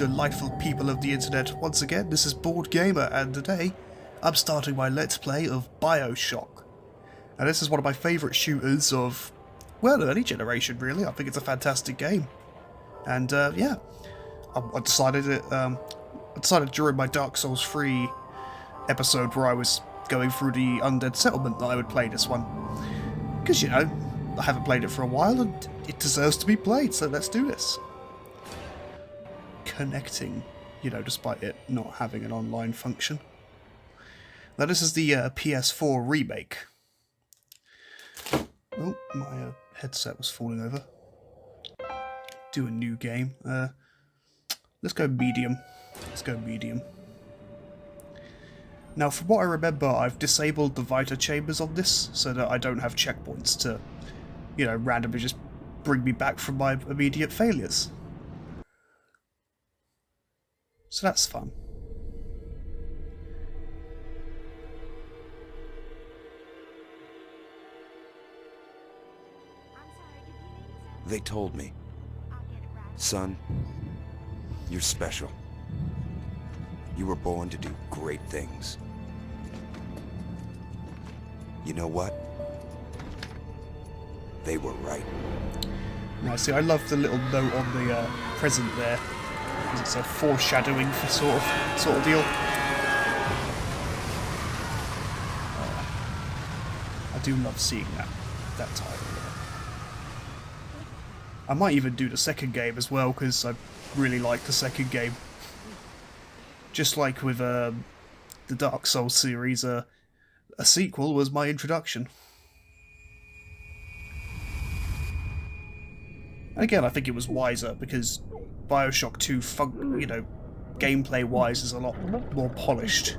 delightful people of the internet. Once again, this is Board Gamer, and today I'm starting my Let's Play of Bioshock. And this is one of my favourite shooters of, well, any generation really. I think it's a fantastic game. And yeah, I decided during my Dark Souls 3 episode where I was going through the Undead Settlement that I would play this one. Because, you know, I haven't played it for a while and it deserves to be played, so let's do this. Connecting, you know, despite it not having an online function. Now this is the PS4 remake. Oh, my headset was falling over. Do a new game. Let's go medium. Now, from what I remember, I've disabled the Vita chambers on this so that I don't have checkpoints to, you know, randomly just bring me back from my immediate failures. So that's fun. They told me. Son, you're special. You were born to do great things. You know what? They were right. Now, see, I love the little note on the present there. It's a foreshadowing for sort of deal. I do love seeing that title there. I might even do the second game as well, because I really like the second game. Just like with the Dark Souls series, a sequel was my introduction. And again, I think it was wiser, because Bioshock 2, you know, gameplay-wise is a lot more polished.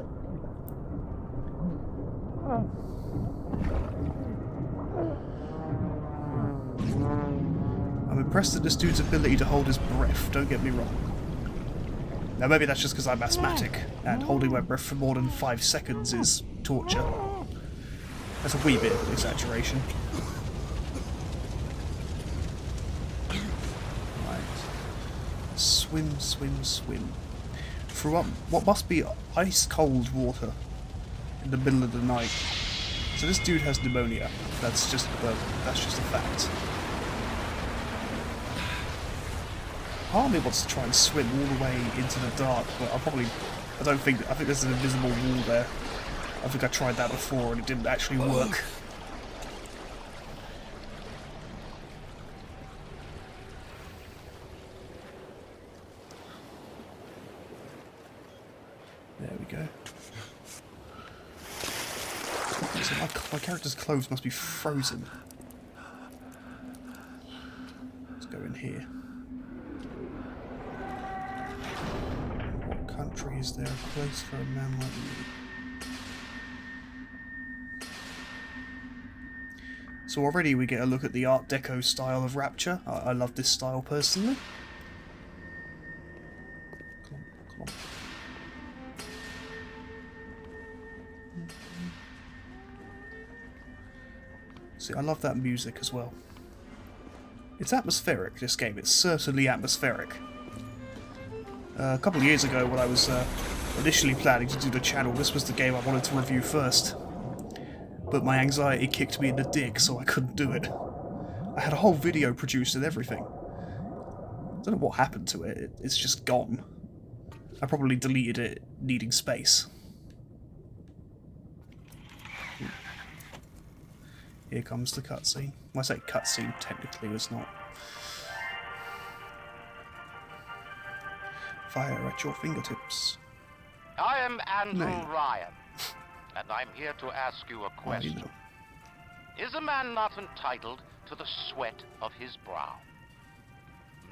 I'm impressed at this dude's ability to hold his breath, don't get me wrong. Now maybe that's just because I'm asthmatic, and holding my breath for more than 5 seconds is torture. That's a wee bit of an exaggeration. Swim, swim, swim. Through what must be ice-cold water in the middle of the night. So this dude has pneumonia. That's just a fact. Part of me wants to try and swim all the way into the dark, but I think there's an invisible wall there. I think I tried that before and it didn't actually work. There we go. So my character's clothes must be frozen. Let's go in here. What country is there a place for a man like me? So already we get a look at the Art Deco style of Rapture. I love this style personally. Come on. See, I love that music as well. It's atmospheric, this game. It's certainly atmospheric. A couple of years ago, when I was initially planning to do the channel, this was the game I wanted to review first. But my anxiety kicked me in the dick, so I couldn't do it. I had a whole video produced and everything. I don't know what happened to it. It's just gone. I probably deleted it needing space. Here comes the cutscene. When I say cutscene, technically it's not. Fire at your fingertips. I am Andrew No. Ryan, and I'm here to ask you a question. know. Is a man not entitled to the sweat of his brow?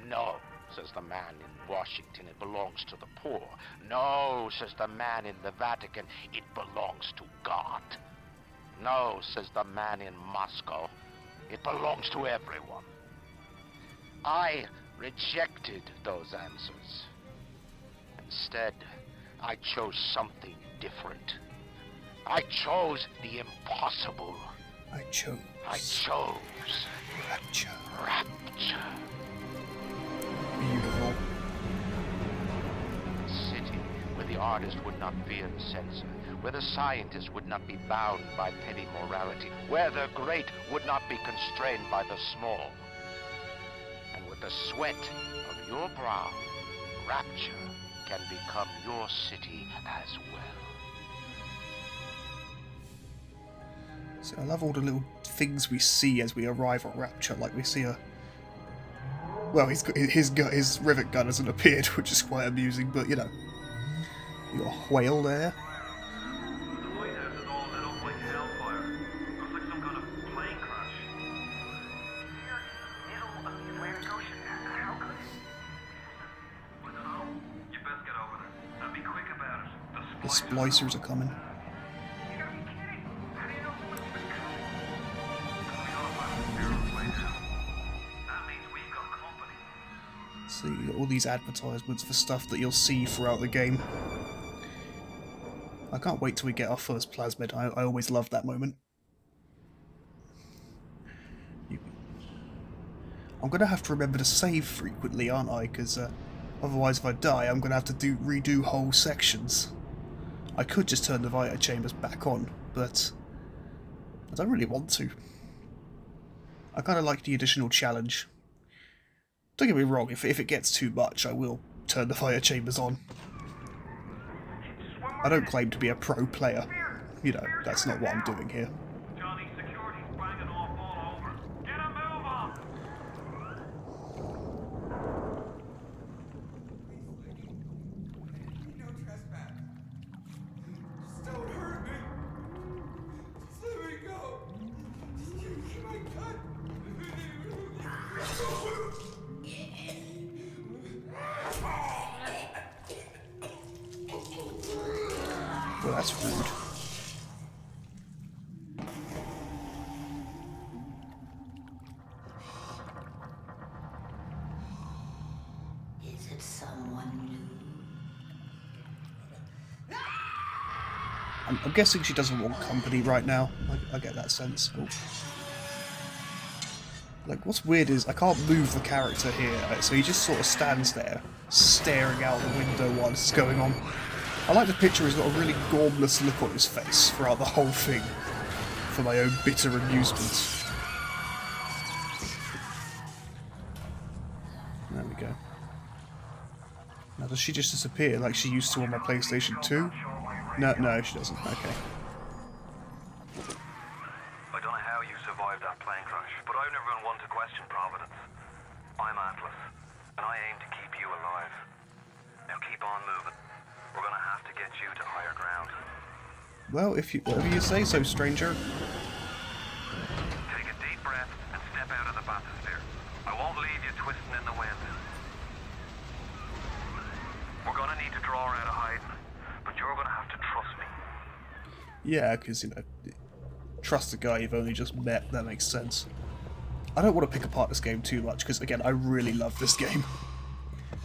No, says the man in Washington, it belongs to the poor. No, says the man in the Vatican, it belongs to God. No, says the man in Moscow, it belongs to everyone. I rejected those answers. Instead, I chose something different. I chose the impossible. I chose Rapture. beautiful. the artist would not fear the censor, where the scientist would not be bound by petty morality, where the great would not be constrained by the small. And with the sweat of your brow, Rapture can become your city as well. So I love all the little things we see as we arrive at Rapture, like we see a... Well, his rivet gun hasn't appeared, which is quite amusing, but you know. You got a whale there. The lighthouse is all lit up like hellfire. Looks like some kind of plane crash. Middle of the Atlantic Ocean. How could it? I don't know. You best get over there. And be quick about it. The splicers are coming. You gotta be kidding. How do you know what's been coming? Coming off our aeroplane now. That means we've got company. So you got all these advertisements for stuff that you'll see throughout the game. I can't wait till we get our first plasmid. I always love that moment. I'm going to have to remember to save frequently, aren't I? Because otherwise if I die, I'm going to have to redo whole sections. I could just turn the Vita chambers back on, but I don't really want to. I kind of like the additional challenge. Don't get me wrong, if it gets too much, I will turn the Vita chambers on. I don't claim to be a pro player. You know, that's not what I'm doing here. Johnny, security's banging off all over. Get a move on! No trespass. Just don't hurt me. Just let me go. Just give me my gun. Well, that's rude. Is it someone new? I'm guessing she doesn't want company right now. I get that sense. Oh. Like, what's weird is I can't move the character here, so he just sort of stands there, staring out the window while this is going on. I like the picture, he's got a really gormless look on his face throughout the whole thing, for my own bitter amusement. There we go. Now, does she just disappear like she used to on my PlayStation 2? No, she doesn't. Okay. I don't know how you survived that plane crash, but I've never been one to question Providence. I'm Atlas, and I aim to keep you alive. Now keep on moving. We're gonna have to get you to higher ground. Well, whatever you say so, stranger. Take a deep breath and step out of the bathysphere. I won't leave you twisting in the wind. We're gonna need to draw her out of hiding, but you're gonna have to trust me. Yeah, because, you know, trust a guy you've only just met, that makes sense. I don't want to pick apart this game too much, because, again, I really love this game. I'll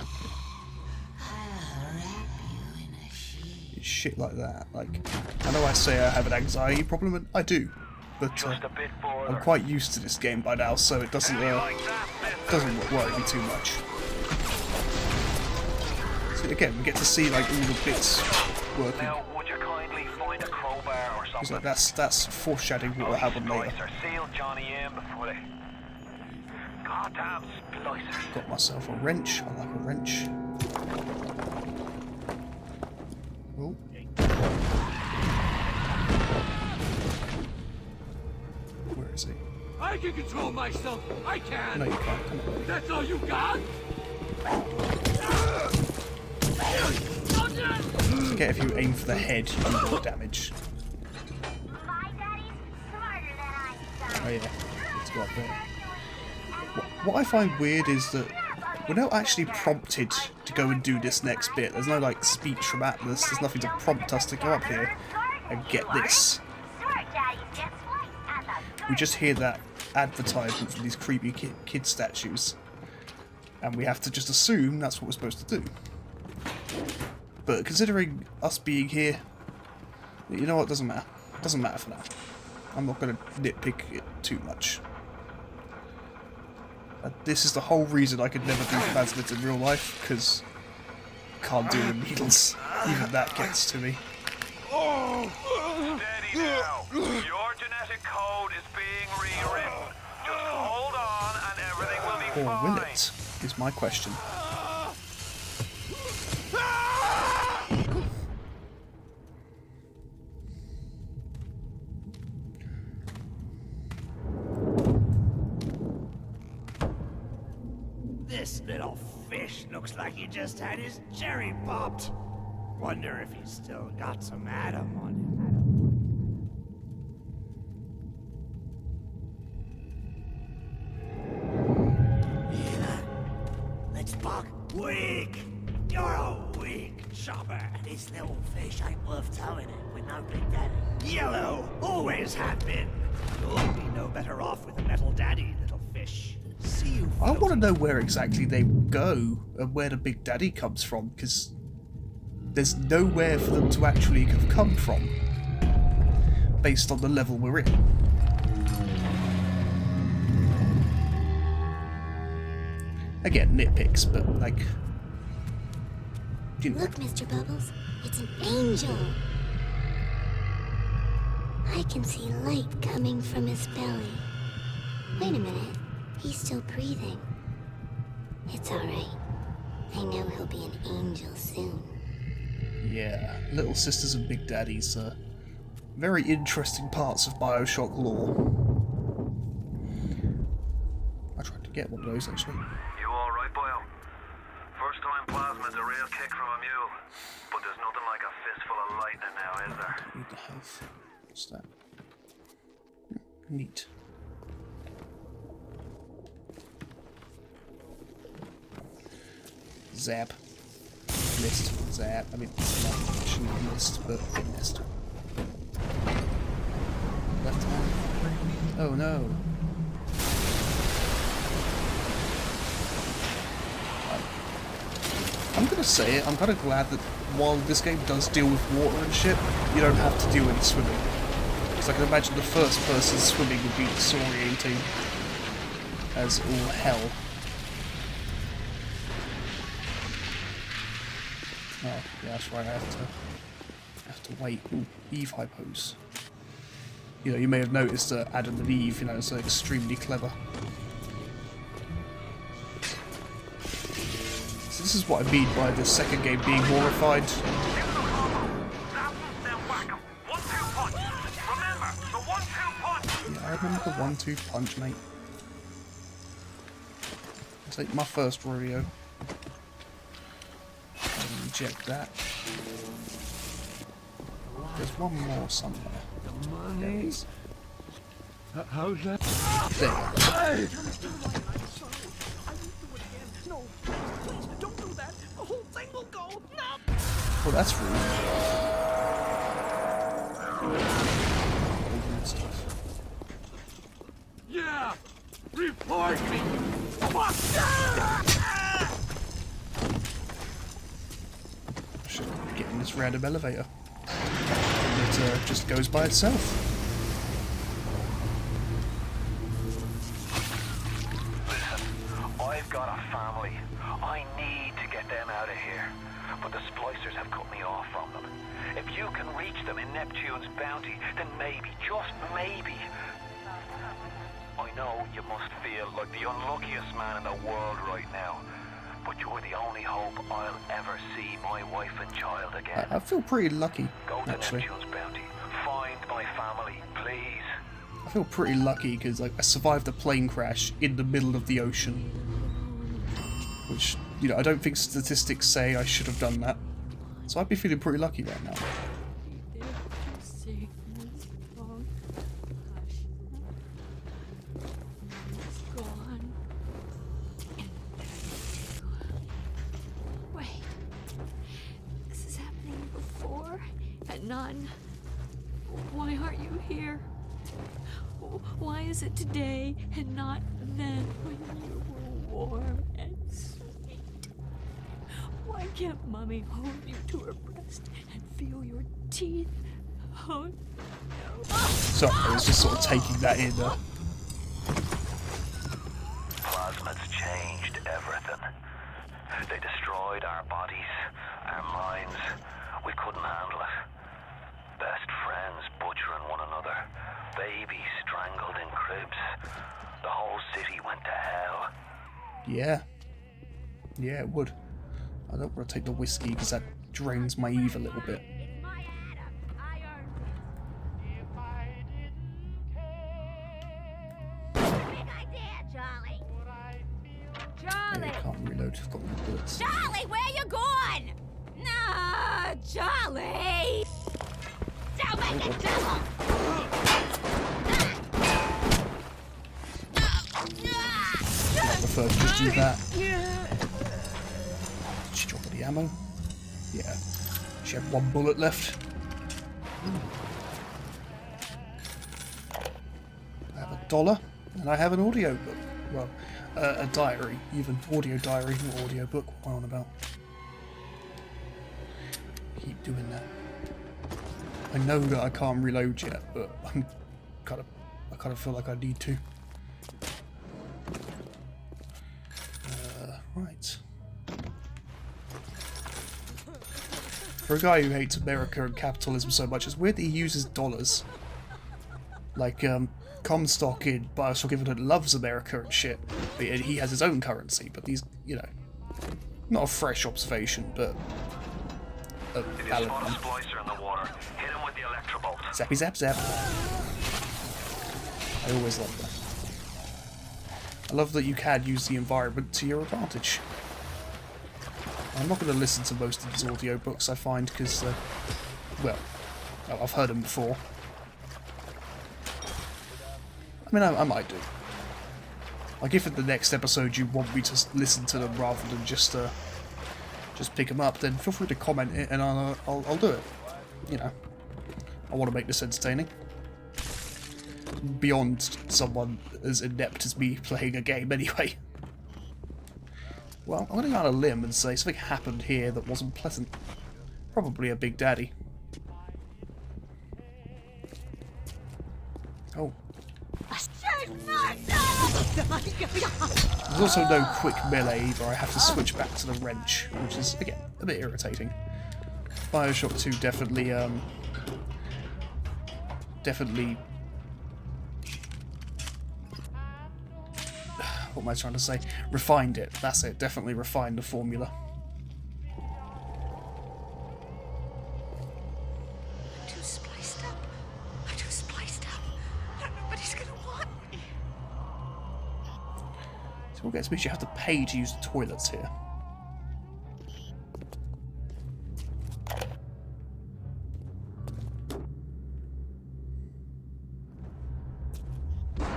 wrap you in a sheet. Shit like that. Like, I know I say I have an anxiety problem, and I do, but Just a bit further. I'm quite used to this game by now, so it doesn't worry me too much. So again, we get to see like all the bits working. Now, would you kindly find a crowbar or something? It's like that's foreshadowing what will happen later. Seal Johnny in before they... Goddamn splicers. Got myself a wrench. I like a wrench. Oh. Where is he? I can control myself. I can. No, you can't. Come on. That's all you got? Forget if you aim for the head, you do more damage. My daddy's smarter than Einstein. Oh yeah, let's go up there. What I find weird is that we're not actually prompted to go and do this next bit. There's no like speech from Atlas. There's nothing to prompt us to go up here and get this. We just hear that advertisement from these creepy kid statues, and we have to just assume that's what we're supposed to do. But considering us being here, you know what, doesn't matter. Doesn't matter for now. I'm not going to nitpick it too much. This is the whole reason I could never do plasmids in real life, because I can't do the needles. Even that gets to me. Steady now. Your genetic code is being rewritten. Just hold on and everything will be Or fine. will it? Is my question. This little fish looks like he just had his cherry popped. Wonder if he's still got some Adam on him. Let's buck. Weak! You're a weak chopper. This little fish ain't worth towing it with no big daddy. Yellow! Always have been. You'll be no better off with a metal daddy, little fish. See you. I want to know where exactly they go and where the Big Daddy comes from, because there's nowhere for them to actually have come from, based on the level we're in. Again, nitpicks, but like, you know. Look, Mr. Bubbles, it's an angel. I can see light coming from his belly. Wait a minute, he's still breathing. It's alright. I know he'll be an angel soon. Yeah, Little Sisters and Big Daddies are very interesting parts of Bioshock lore. I tried to get one of those actually. You alright, Bio? First time plasma's a real kick from a mule. But there's nothing like a fistful of lightning now, is there? Need the health. What's that? Neat. Zap. Missed. Zap. I mean, not shouldn't have missed, but it missed. Left hand. Oh no. I'm gonna say it, I'm kind of glad that while this game does deal with water and shit, you don't have to do any swimming. Because I can imagine the first person swimming would be disorientating as all hell. Oh, yeah, that's right, I have to wait. Ooh, Eve hypos. You know, you may have noticed that Adam and Eve, you know, is extremely clever. So this is what I mean by the second game being more refined. Yeah, I remember the 1-2 punch, mate. It's like my first rodeo. Reject that. There's one more somewhere. There it is. How's that? There. No, please, don't do that. The whole thing will go. No. Oh, that's rude. All weird stuff. Yeah! Report me! I should get in this random elevator. It just goes by itself. I've got a family. I need to get them out of here. But the splicers have cut me off from them. If you can reach them in Neptune's bounty, then maybe, just maybe... I know you must feel like the unluckiest man in the world right now. But you're the only hope I'll ever see my wife and child again. I feel pretty lucky, Go to actually. Neptune's bounty. Find my family, please. I feel pretty lucky because like, I survived a plane crash in the middle of the ocean. Which, you know, I don't think statistics say I should have done that. So I'd be feeling pretty lucky right now. Wait, this is happening before and none. Why aren't you here? Why is it today and not then when you were warm and sweet? Why can't Mommy hold you to her breast and feel your teeth? Oh no. So I was just sort of taking that in. Plasma's changed everything. They destroyed our bodies, our minds. We couldn't handle it. Best friends butchering one another. Babies strangled in cribs. The whole city went to hell. Yeah. Yeah, it would. I don't want to take the whiskey because that drains my Eve a little bit. Yeah, I can't reload. I've got no bullets. Charlie, where you going? No, Charlie! Don't make it trouble! I prefer to just do that. Did she drop any ammo? Yeah. She had one bullet left. I have $1 and I have an audio book. Well, a diary, even audio diary, not audio book. What am I on about? Keep doing that. I know that I can't reload yet, but I kind of feel like I need to. Right. For a guy who hates America and capitalism so much, it's weird that he uses dollars. Like, Comstock in Bioshock Infinite loves America and shit, but he has his own currency, but these, you know, not a fresh observation, but a valid one. Splicer in the water. Hit him with the electrobolt. Zappy zap zap. I always love that. I love that you can use the environment to your advantage. I'm not going to listen to most of these audiobooks, I find, because, well, I've heard them before. I mean, I might do. Like, if in the next episode you want me to listen to them rather than just pick them up, then feel free to comment it and I'll do it. You know, I want to make this entertaining. Beyond someone as inept as me playing a game anyway. Well, I'm going to go on a limb and say something happened here that wasn't pleasant. Probably a Big Daddy. Oh. There's also no quick melee either. I have to switch back to the wrench, which is, again, a bit irritating. Bioshock 2 definitely, what am I trying to say? Refined it. That's it. Definitely refined the formula. I'm too spliced up. I'm too spliced up. Nobody's gonna want me. So what gets me is you have to pay to use the toilets here.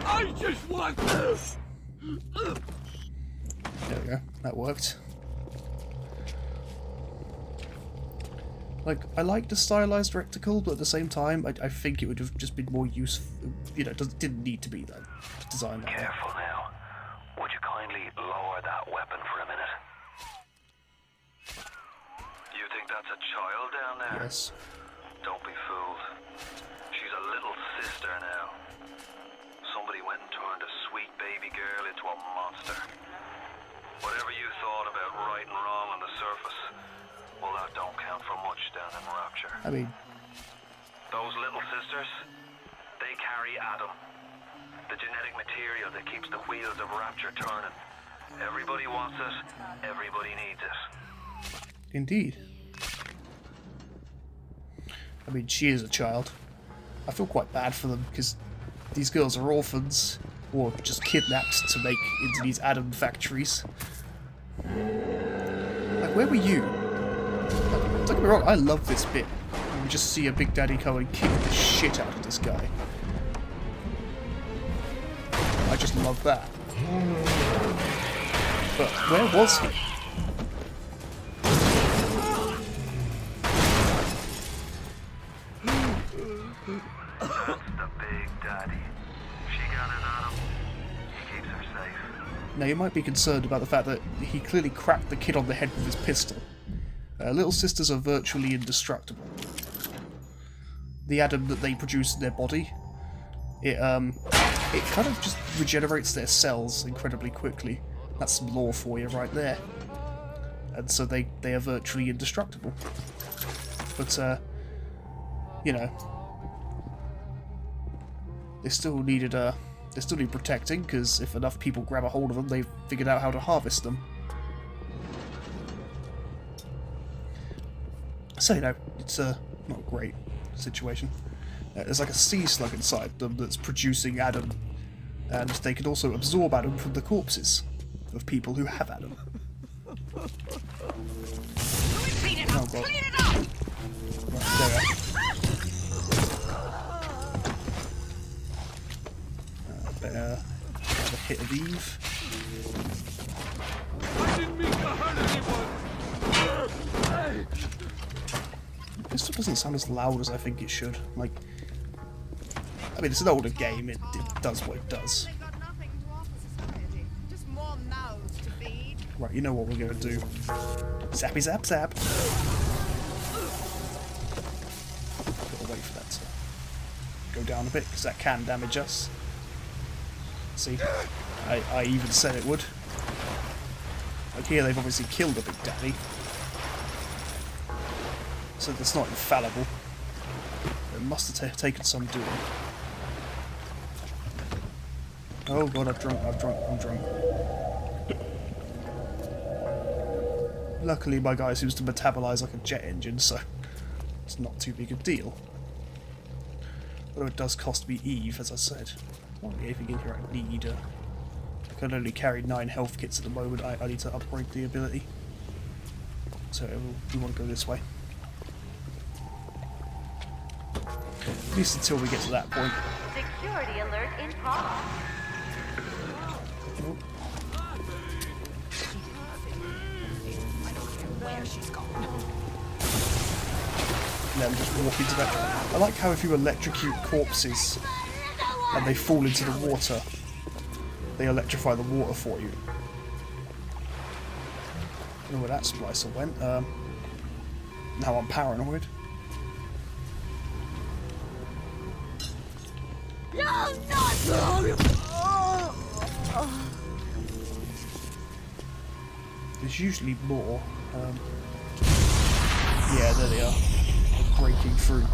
I just want this! There we go. That worked. Like, I like the stylized reticle, but at the same time, I think it would have just been more useful. You know, it didn't need to be that designed that way. Careful now. Would you kindly lower that weapon for a minute? You think that's a child down there? Yes. Don't be fooled. She's a little sister now. Somebody went and turned a sweet baby girl into a monster. Whatever you thought about right and wrong on the surface, well, that don't count for much down in Rapture. I mean, Those little sisters, they carry Adam, the genetic material that keeps the wheels of Rapture turning. Everybody wants it, everybody needs it. indeed. I mean, she is a child. I feel quite bad for them, because these girls are orphans, or just kidnapped to make into these Adam factories. Like, where were you? Like, don't get me wrong, I love this bit. We just see a Big Daddy come and kick the shit out of this guy. I just love that. But where was he? That's the Big Daddy. She got an Adam. He keeps her safe. Now, you might be concerned about the fact that he clearly cracked the kid on the head with his pistol. Little sisters are virtually indestructible. The Adam that they produce in their body, it kind of just regenerates their cells incredibly quickly. That's some lore for you right there. And so they are virtually indestructible. but you know, they still need protecting, because if enough people grab a hold of them, they've figured out how to harvest them. So, you know, it's not a great situation. There's like a sea slug inside them that's producing Adam, and they can also absorb Adam from the corpses of people who have Adam. Oh god. Right, there. Better have a hit of Eve. I didn't mean to hurt anyone! This still doesn't sound as loud as I think it should. Like, I mean, it's an older game, it does what it does. Right, you know what we're gonna do. Zappy zap zap! Gotta wait for that to go down a bit, because that can damage us. See? I even said it would. Like here, they've obviously killed a Big Daddy. So that's not infallible. It must have taken some doing. Oh god, I'm drunk. Luckily my guy seems to metabolize like a jet engine, so it's not too big a deal. Although it does cost me Eve, as I said. Not really anything in here I need. I can only carry 9 health kits at the moment. I need to upgrade the ability. So we want to go this way. At least until we get to that point. Security alert in progress. Oh. Where she's gone. Then just walk into that. I like how if you electrocute corpses and they fall into the water, they electrify the water for you. I don't know where that splicer went. Now I'm paranoid. No, not There's usually more. Yeah, there they are. Breaking through.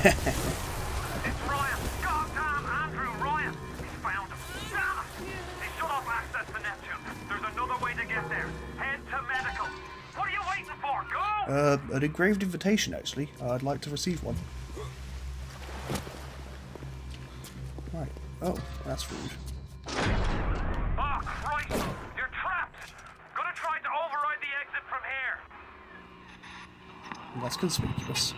It's Ryan! Goddamn Andrew Ryan! He's found him! Damn it! He shut off access to Neptune. There's another way to get there. Head to medical. What are you waiting for? Go! An engraved invitation, actually. I'd like to receive one. Right. Oh, that's rude. Oh, Christ! You're trapped! Gonna try to override the exit from here. That's conspicuous.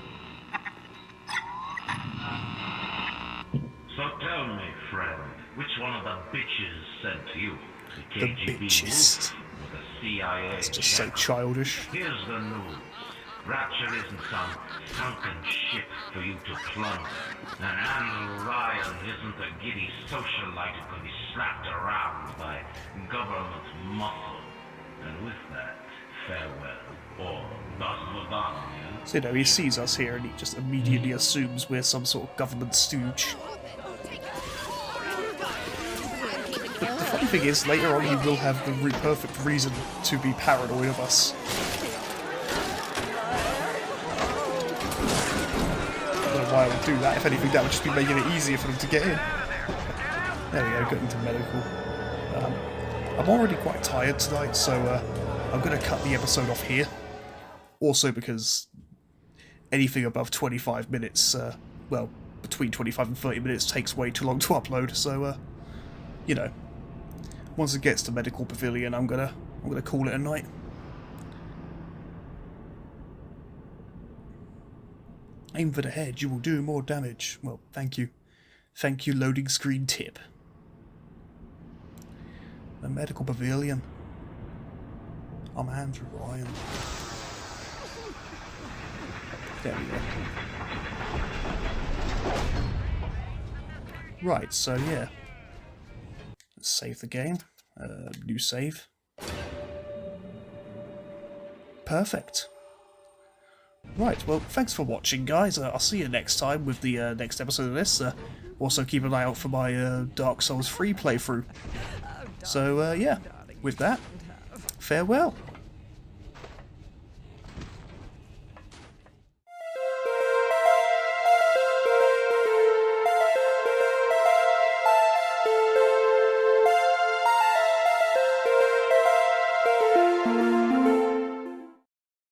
So tell me, friend, which one of the bitches sent to you? The The KGB bitches. or the CIA? It's just so childish. Here's the news. Rapture isn't some sunken ship for you to plunder. And Andrew Ryan isn't a giddy socialite who can be slapped around by government muscle. And with that, farewell, or das Vidania. So, you know, he sees us here and he just immediately assumes we're some sort of government stooge. But the funny thing is, later on he will have the perfect reason to be paranoid of us. I don't know why I would do that. If anything, that would just be making it easier for them to get in. There we go, getting to medical. I'm already quite tired tonight, so I'm going to cut the episode off here. Also because anything above 25 minutes, well, between 25 and 30 minutes takes way too long to upload, so, you know, once it gets to Medical Pavilion, I'm gonna call it a night. Aim for the head, you will do more damage. Well, thank you. Thank you, loading screen tip. The Medical Pavilion. I'm Andrew Ryan. There we go. Right, so yeah. Let's save the game. New save. Perfect. Right, well, thanks for watching, guys. I'll see you next time with the next episode of this. Also, keep an eye out for my Dark Souls 3 playthrough. So, yeah, with that, farewell.